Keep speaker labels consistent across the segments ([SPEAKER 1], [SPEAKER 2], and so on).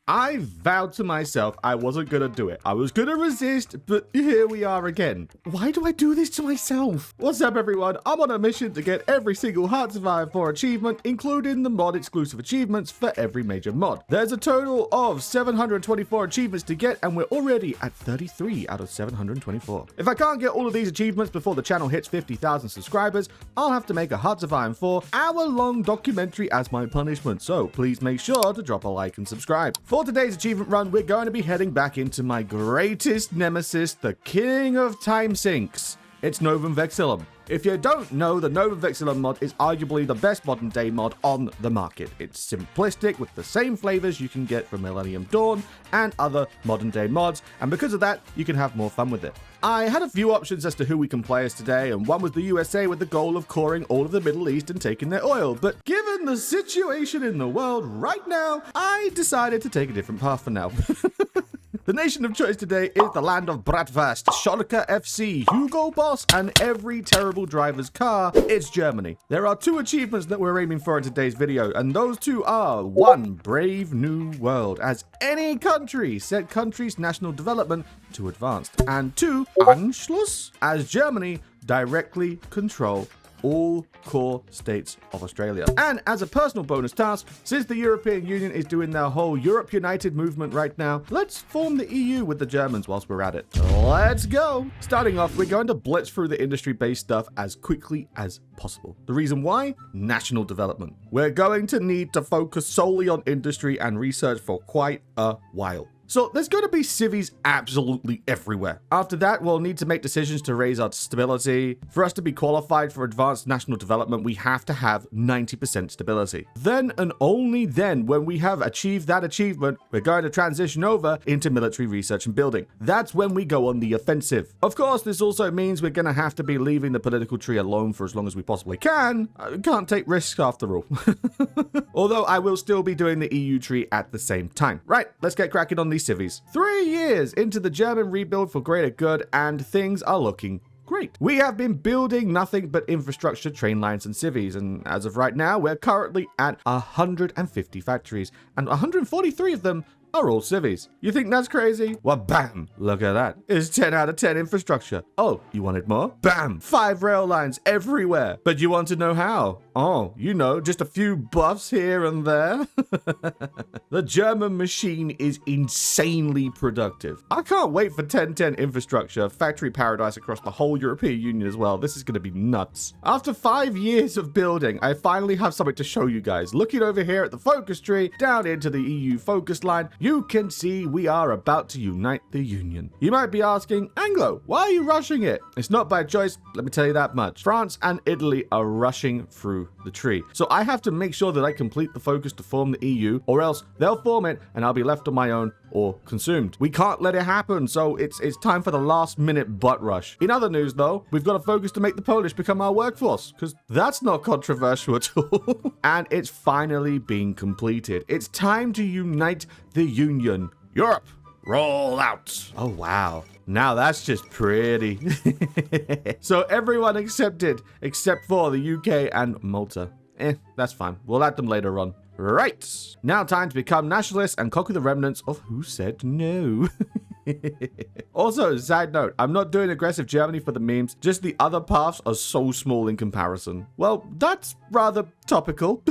[SPEAKER 1] I vowed to myself I wasn't gonna do it. I was gonna resist, but here we are again. Why do I do this to myself? What's up, everyone? I'm on a mission to get every single Hearts of Iron 4 achievement, including the mod exclusive achievements for every major mod. There's a total of 724 achievements to get, and we're already at 33 out of 724. If I can't get all of these achievements before the channel hits 50,000 subscribers, I'll have to make a Hearts of Iron 4 hour-long documentary as my punishment, so please make sure to drop a like and subscribe. For today's achievement run, we're going to be heading back into my greatest nemesis, the king of time sinks. It's Nova Vexillum. If you don't know, the Nova Vexillum mod is arguably the best modern day mod on the market. It's simplistic with the same flavors you can get from Millennium Dawn and other modern day mods, and because of that, you can have more fun with it. I had a few options as to who we can play as today, and one was the USA with the goal of coring all of the Middle East and taking their oil, but given the situation in the world right now, I decided to take a different path for now. The nation of choice today is the land of Bratwurst, Schalke FC, Hugo Boss, and every terrible driver's car. It's Germany. There are two achievements that we're aiming for in today's video, and those two are 1. Brave New World, as any country set country's national development to advanced, and 2. Anchluss, as Germany directly control all core states of Australia. And as a personal bonus task, since the European Union is doing their whole Europe United movement right now, let's form the EU with the Germans whilst we're at it. Let's go! Starting off, we're going to blitz through the industry-based stuff as quickly as possible. The reason why? National development. We're going to need to focus solely on industry and research for quite a while. So there's going to be civvies absolutely everywhere. After that, we'll need to make decisions to raise our stability. For us to be qualified for advanced national development, we have to have 90% stability. Then and only then, when we have achieved that achievement, we're going to transition over into military research and building. That's when we go on the offensive. Of course, this also means we're going to have to be leaving the political tree alone for as long as we possibly can. We can't take risks after all. Although I will still be doing the EU tree at the same time. Right, let's get cracking on these civvies. 3 years into the German rebuild for greater good, and things are looking great. We have been building nothing but infrastructure, train lines, and civvies, and as of right now, we're currently at 150 factories, and 143 of them are all civvies. You think that's crazy? Well, bam! Look at that. It's 10 out of 10 infrastructure. Oh, you wanted more? Bam! 5 rail lines everywhere. But you want to know how? Oh, you know, just a few buffs here and there. The German machine is insanely productive. I can't wait for 1010 infrastructure, factory paradise across the whole European Union as well. This is going to be nuts. After 5 years of building, I finally have something to show you guys. Looking over here at the focus tree, down into the EU focus line, you can see we are about to unite the Union. You might be asking, Anglo, why are you rushing it? It's not by choice, let me tell you that much. France and Italy are rushing through the tree. So I have to make sure that I complete the focus to form the EU, or else they'll form it and I'll be left on my own or consumed. We can't let it happen, so it's time for the last minute butt rush. In other news though, we've got a focus to make the Polish become our workforce, because that's not controversial at all. And it's finally being completed. It's time to unite the Union. Europe, roll out. Oh wow. Now that's just pretty. So everyone accepted, except for the UK and Malta. That's fine. We'll add them later on. Right. Now time to become nationalists and conquer the remnants of who said no. Also, side note, I'm not doing aggressive Germany for the memes, just the other paths are so small in comparison. Well, that's rather topical.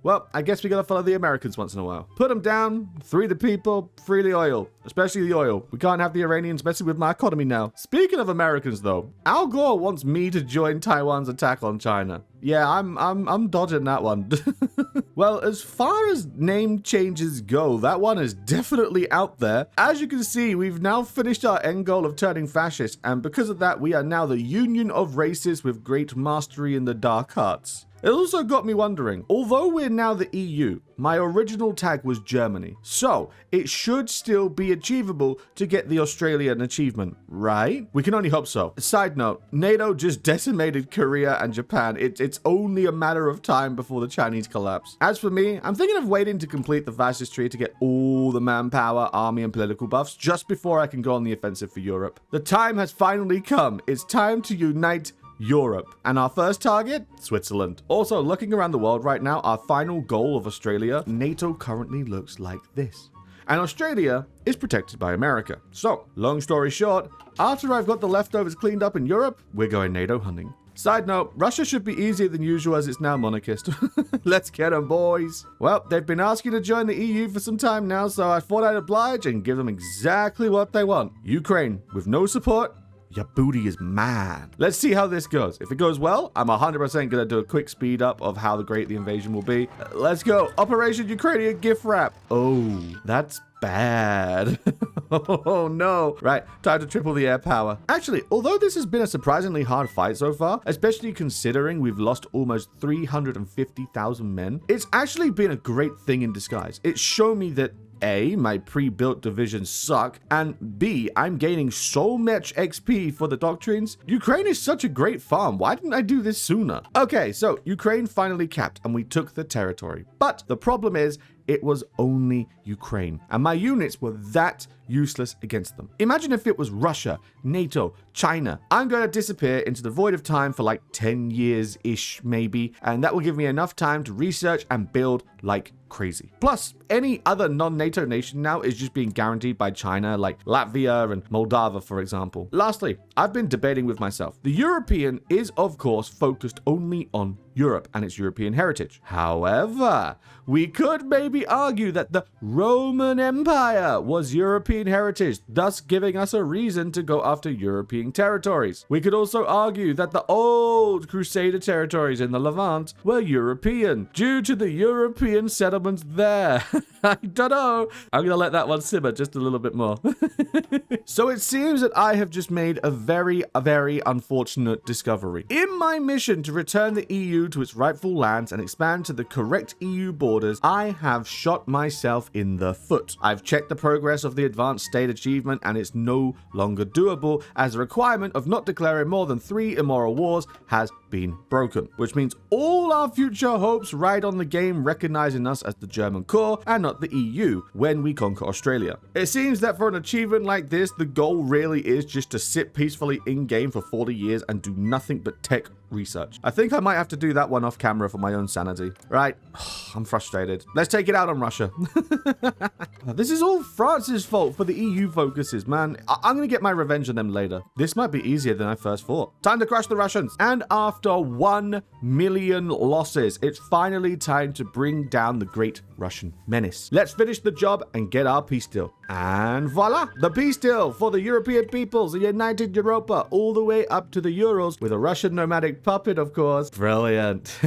[SPEAKER 1] Well, I guess we gotta follow the Americans once in a while. Put them down, free the people, free the oil. Especially the oil. We can't have the Iranians messing with my economy now. Speaking of Americans though, Al Gore wants me to join Taiwan's attack on China. Yeah, I'm dodging that one. Well, as far as name changes go, that one is definitely out there. As you can see, we've now finished our end goal of turning fascist, and because of that, we are now the union of races with great mastery in the dark arts. It also got me wondering, although we're now the EU, my original tag was Germany, so it should still be achievable to get the Australian achievement, right? We can only hope so. Side note, NATO just decimated Korea and Japan. It's only a matter of time before the Chinese collapse. As for me, I'm thinking of waiting to complete the Fascist tree to get all the manpower, army, and political buffs just before I can go on the offensive for Europe. The time has finally come. It's time to unite Europe. And our first target, Switzerland. Also, looking around the world right now, our final goal of Australia, NATO currently looks like this. and Australia is protected by America. So, long story short, after I've got the leftovers cleaned up in Europe, we're going NATO hunting. Side note, Russia should be easier than usual as it's now monarchist. Let's get them, boys. Well, they've been asking to join the EU for some time now, so I thought I'd oblige and give them exactly what they want. Ukraine, with no support, your booty is mad. Let's see how this goes. If it goes well, I'm 100% going to do a quick speed up of how great the invasion will be. Let's go. Operation Ukrainian gift wrap. Oh, that's bad. Oh no. Right, time to triple the air power. Actually, although this has been a surprisingly hard fight so far, especially considering we've lost almost 350,000 men, it's actually been a great thing in disguise. It's shown me that A, my pre-built divisions suck, and B, I'm gaining so much XP for the doctrines. Ukraine is such a great farm. Why didn't I do this sooner? Okay, so Ukraine finally capped and we took the territory. But the problem is, it was only Ukraine, and my units were that useless against them. Imagine if it was Russia, NATO, China. I'm going to disappear into the void of time for like 10 years-ish maybe, and that will give me enough time to research and build like crazy. Plus, any other non-NATO nation now is just being guaranteed by China, like Latvia and Moldova, for example. Lastly, I've been debating with myself. The European is, of course, focused only on Europe and its European heritage. However, we could maybe argue that the Roman Empire was European heritage, thus giving us a reason to go after European territories. We could also argue that the old Crusader territories in the Levant were European, due to the European settlements there. I don't know. I'm going to let that one simmer just a little bit more. So it seems that I have just made a very unfortunate discovery. In my mission to return the EU to its rightful lands and expand to the correct EU borders, I have shot myself in the foot. I've checked the progress of the advanced state achievement and it's no longer doable, as the requirement of not declaring more than 3 immoral wars has been broken, which means all our future hopes ride on the game recognizing us as the German core and not the EU when we conquer Australia. It seems that for an achievement like this, the goal really is just to sit peacefully in-game for 40 years and do nothing but tech research. I think I might have to do that one off camera for my own sanity. Right, I'm frustrated. Let's take it out on Russia. This is all France's fault for the EU focuses, man. I'm gonna get my revenge on them later. This might be easier than I first thought. Time to crush the Russians. And after 1 million losses, it's finally time to bring down the great Russian menace. Let's finish the job and get our peace deal. And voila, the peace deal for the European peoples, the United Europa, all the way up to the Urals with a Russian nomadic puppet, of course. Brilliant.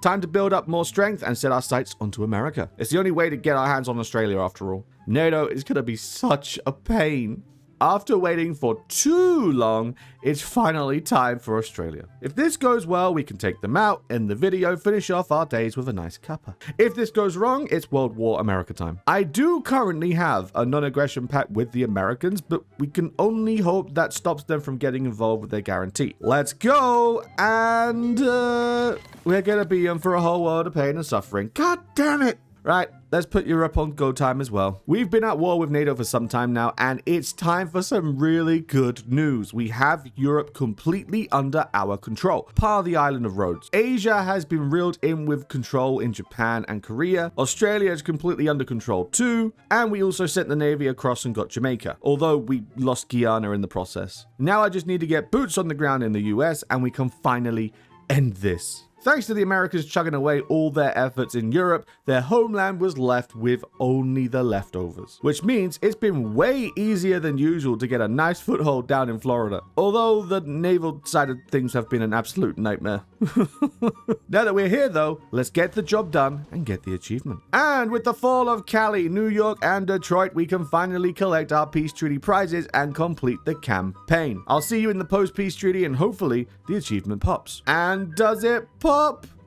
[SPEAKER 1] Time to build up more strength and set our sights onto America. It's the only way to get our hands on Australia after all. NATO is going to be such a pain. After waiting for too long, it's finally time for Australia. If this goes well, we can take them out, end the video, finish off our days with a nice cuppa. If this goes wrong, it's World War America time. I do currently have a non-aggression pact with the Americans, but we can only hope that stops them from getting involved with their guarantee. Let's go, and we're gonna be in for a whole world of pain and suffering. God damn it! Right, let's put Europe on go time as well. We've been at war with NATO for some time now, and it's time for some really good news. We have Europe completely under our control, part of the island of Rhodes. Asia has been reeled in with control in Japan and Korea. Australia is completely under control too, and we also sent the Navy across and got Jamaica, although we lost Guyana in the process. Now I just need to get boots on the ground in the US, and we can finally end this. Thanks to the Americans chugging away all their efforts in Europe, their homeland was left with only the leftovers. Which means it's been way easier than usual to get a nice foothold down in Florida. Although the naval side of things have been an absolute nightmare. Now that we're here though, let's get the job done and get the achievement. And with the fall of Cali, New York, and Detroit, we can finally collect our peace treaty prizes and complete the campaign. I'll see you in the post-peace treaty and hopefully the achievement pops. And does it pop?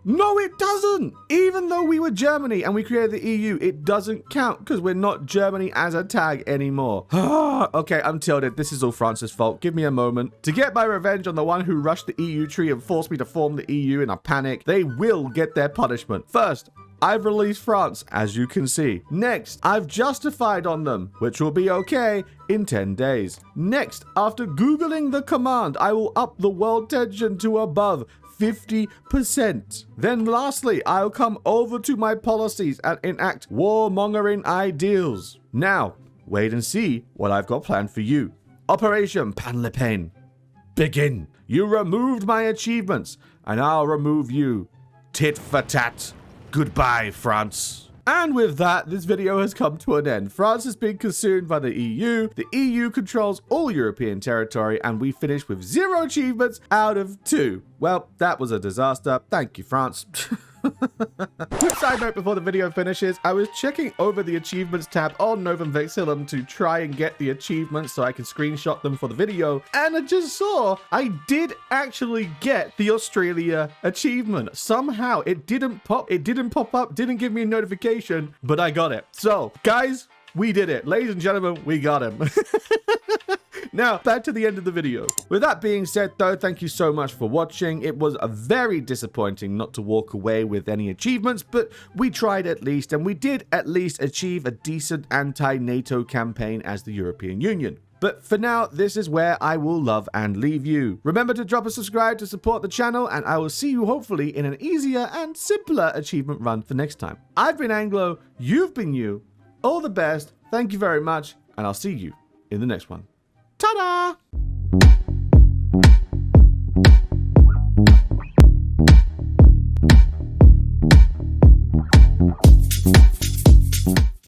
[SPEAKER 1] No, it doesn't. Even though we were Germany and we created the EU, it doesn't count because we're not Germany as a tag anymore. Okay, I'm tilted. This is all France's fault. Give me a moment. To get my revenge on the one who rushed the EU tree and forced me to form the EU in a panic, they will get their punishment. First, I've released France, as you can see. Next, I've justified on them, which will be okay in 10 days. Next, after Googling the command, I will up the world tension to above 50%. Then lastly, I'll come over to my policies and enact warmongering ideals. Now, wait and see what I've got planned for you. Operation Pan Le Pen. Begin. You removed my achievements, and I'll remove you. Tit for tat. Goodbye, France. And with that, this video has come to an end. France has been consumed by the EU. The EU controls all European territory, and we finished with 0 achievements out of 2. Well, that was a disaster. Thank you, France. Quick side note before the video finishes, I was checking over the achievements tab on Nova Vexillum to try and get the achievements so I can screenshot them for the video, and I just saw I did actually get the Australia achievement. Somehow it didn't pop up, didn't give me a notification, but I got it. So guys, we did it. Ladies and gentlemen, we got him. Now, back to the end of the video. With that being said, though, thank you so much for watching. It was very disappointing not to walk away with any achievements, but we tried at least, and we did at least achieve a decent anti-NATO campaign as the European Union. But for now, this is where I will love and leave you. Remember to drop a subscribe to support the channel, and I will see you hopefully in an easier and simpler achievement run for next time. I've been Anglo, you've been you. All the best, thank you very much, and I'll see you in the next one. Ta-da!